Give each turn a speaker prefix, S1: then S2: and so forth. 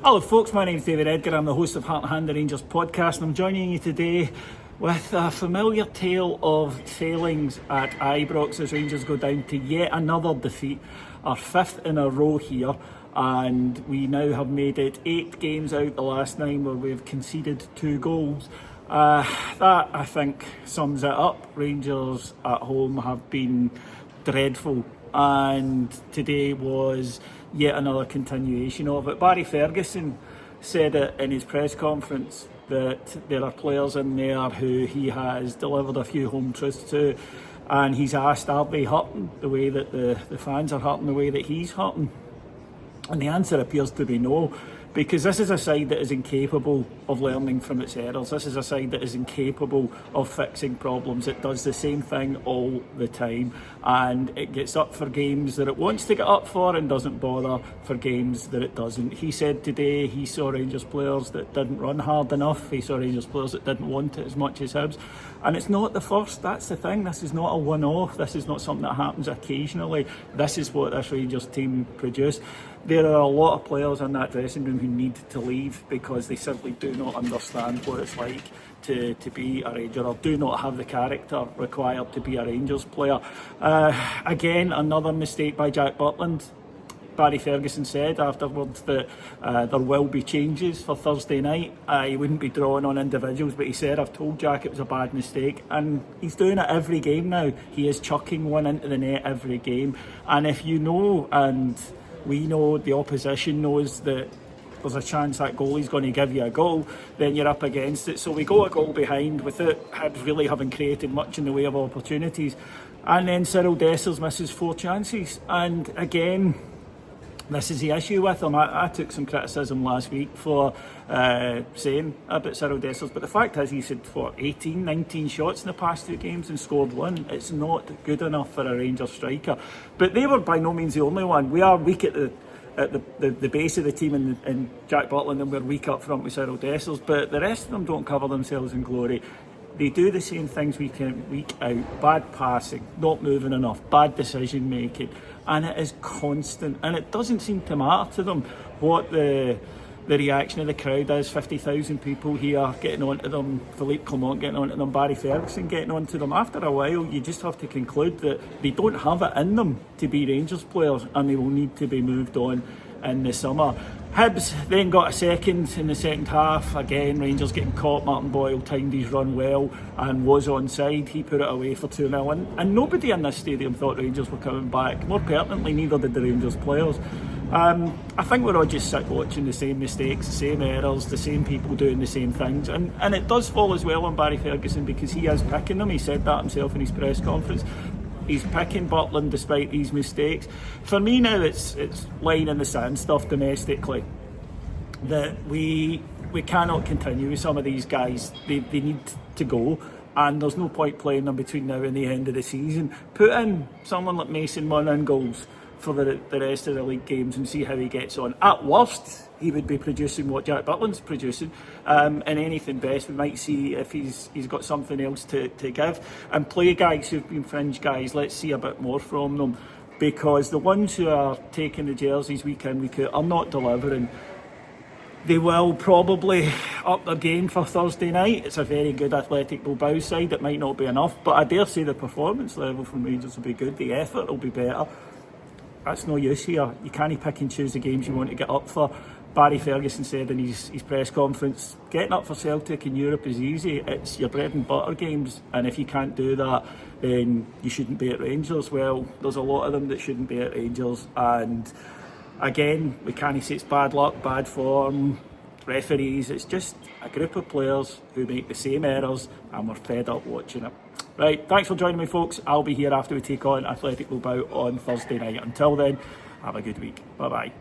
S1: Hello folks, my name's David Edgar, I'm the host of Heart and Hand the Rangers podcast, and I'm joining you today with a familiar tale of failings at Ibrox as Rangers go down to yet another defeat, our fifth in a row here, and we now have made it 8 games out the last 9 where we've conceded 2 goals. That I think sums it up. Rangers at home have been dreadful, and today was yet another continuation of it. Barry Ferguson said it in his press conference that there are players in there who he has delivered a few home truths to, and he's asked, are they hurting the way that the fans are hurting, the way that he's hurting? And the answer appears to be no, because this is a side that is incapable of learning from its errors. This is a side that is incapable of fixing problems. It does the same thing all the time, and it gets up for games that it wants to get up for and doesn't bother for games that it doesn't. He said today he saw Rangers players that didn't run hard enough. He saw Rangers players that didn't want it as much as Hibs. And it's not the first, that's the thing. This is not a one-off. This is not something that happens occasionally. This is what this Rangers team produce. There are a lot of players in that dressing room who need to leave because they simply do not understand what it's like to be a Ranger, or do not have the character required to be a Rangers player. Again, another mistake by Jack Butland. Barry Ferguson said afterwards that there will be changes for Thursday night. He wouldn't be drawing on individuals, but he said, I've told Jack it was a bad mistake, and he's doing it every game now. He is chucking one into the net every game, and if you know, and we know, the opposition knows that there's a chance that goalie's going to give you a goal, then you're up against it. So we go a goal behind without really having created much in the way of opportunities, and then Cyril Dessers misses 4 chances, and again, this is the issue with him. I took some criticism last week for saying about Cyril Dessers, but the fact is he's had 18, 19 shots in the past 2 games and scored 1. It's not good enough for a Rangers striker. But they were by no means the only one. We are weak at the base of the team in Jack Butland, and we're weak up front with Cyril Dessers, but the rest of them don't cover themselves in glory. They do the same things week in, week out. Bad passing, not moving enough, bad decision making, and it is constant, and it doesn't seem to matter to them what the reaction of the crowd is. 50,000 people here getting onto them, Philippe Clement getting onto them, Barry Ferguson getting onto them. After a while, you just have to conclude that they don't have it in them to be Rangers players, and they will need to be moved on in the summer. Hibs then got a second in the second half. Again, Rangers getting caught. Martin Boyle timed his run well and was onside. He put it away for 2-0, and nobody in this stadium thought Rangers were coming back. More pertinently, neither did the Rangers players. I think we're all just sick watching the same mistakes, the same errors, the same people doing the same things, and it does fall as well on Barry Ferguson, because he is picking them. He said that himself in his press conference. He's picking Butland despite these mistakes. For me now, it's line in the sand stuff domestically. That we cannot continue with some of these guys. They need to go, and there's no point playing them between now and the end of the season. Put in someone like Mason Munn in goals for the rest of the league games and see how he gets on. At worst, he would be producing what Jack Butland's producing, and anything best we might see if he's got something else to give. And play guys who've been fringe guys, let's see a bit more from them, because the ones who are taking the jerseys week in, week out are not delivering. They will probably up their game for Thursday night. It's a very good Athletic Bilbao side. It might not be enough, but I dare say the performance level from Rangers will be good. The effort will be better. That's no use here. You can't pick and choose the games you want to get up for. Barry Ferguson said in his press conference, getting up for Celtic in Europe is easy. It's your bread and butter games, and if you can't do that, then you shouldn't be at Rangers. Well, there's a lot of them that shouldn't be at Rangers, and again, we can't say it's bad luck, bad form, referees. It's just a group of players who make the same errors, and we're fed up watching it. Right, thanks for joining me, folks. I'll be here after we take on Athletic Bilbao on Thursday night. Until then, have a good week. Bye-bye.